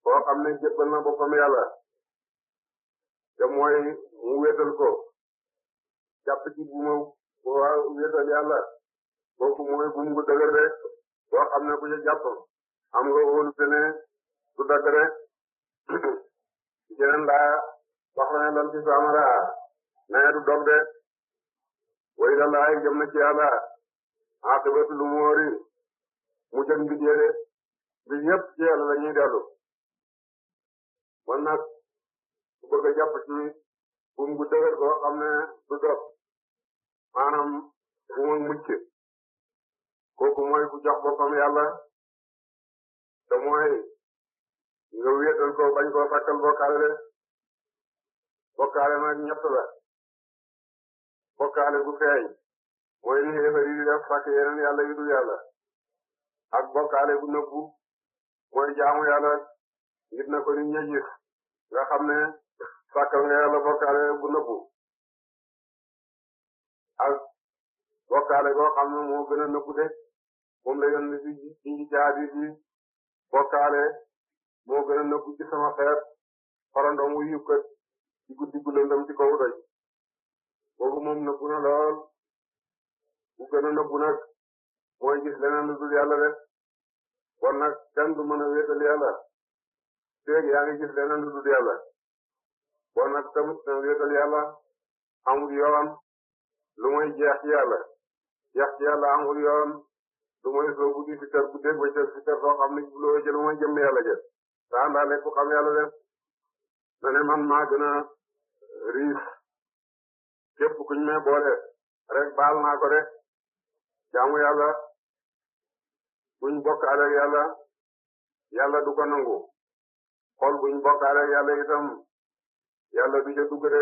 koo xam ne jébbal na boppam yàlla te mooy mu wéetal ko jàpp ci buuma wéetal yàlla kooku mooy buum gu dëgër rek boo xam ne ku ci jàpp am nga wóolu te ne du dagg rek jeneen laa wax na ne lan ci saamara nee du dog de way la laay jëm na ci yàlla aqibatu lu moori mu jëm bi de bi yëpp ci yàlla la ñuy dellu man nag ku bëgg a jàpp ci buum gu dëgër boo xam ne du dog maanaam bu ma mucc kooku mooy ku jox boppam yàlla te mooy nga wéetal ko bañ koo sàkkal bokkaale de bokkaale nag ñett la bokkaale gu feeñ mooy li xéefar yi di def sàkk yeneen yàlla yu dul yàlla ak bokkaale gu nëbbu mooy jaamu yàlla ngir na ko nit ña gis nga xam ne sàkkal nga yàlla bokkaale bu nëbbu ak bokkaale goo xam ne moo gën a nëbbu de moom la yoon ci jaadi bi bokkaale moo gën a nëbbu ci sama xeet xorondom wu yukkat ci guddi gu lëndëm ci kaw doj boobu moom nëbbu na lool bu gën a nëbbu nag mooy gis leneen lu dul yàlla de kon nag kenn du mën a wéetal yàlla feeg yaa ngi gis leneen lu dul yàlla kon nag tam wéetal yàlla amul yoon lu mooy jeex ci yàlla amul yoon lu mooy soobu di fikar bu dégg ba ca fikar soo xam ne loo jël mooy jëm yàlla jël daa ndaale ku xam yàlla def na ne man maa gën a riis képp kuñ may boole rek baal naa ko de jaamu yàlla buñ bokkaale ak yàlla du ko nangu xol buñ bokkaale ak yàlla itam yàlla du ca dugg de